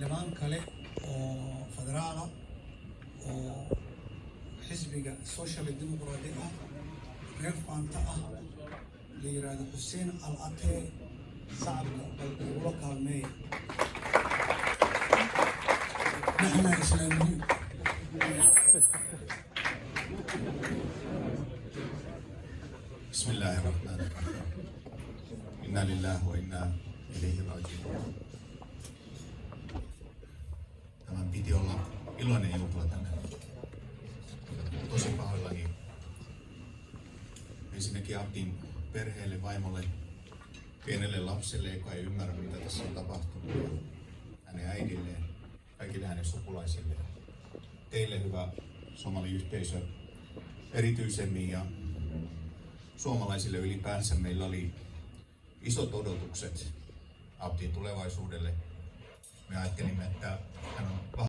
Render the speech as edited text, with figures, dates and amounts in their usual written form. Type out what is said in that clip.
xildhibaan kale oo federaala oo xisbiga social dimuqraadi ah reer faanta ah la yiraahdo Xuseen Al-Atee shacabka ula kaalmeey نحن إسلاميين. بسم الله الرحمن الرحيم. إنا لله وإنا إليه راجعون. Tämän piti olla iloinen juhla tänään. Tosi pahoillani ensinnäkin Abdin perheelle, vaimolle, pienelle lapselle, joka ei ymmärrä mitä tässä on tapahtunut, ja hänen äidilleen, kaikille hänen sukulaisilleen. Teille hyvä somaliyhteisö erityisemmin ja suomalaisille ylipäänsä meillä oli isot odotukset Abdin tulevaisuudelle. Me ajattelimme, että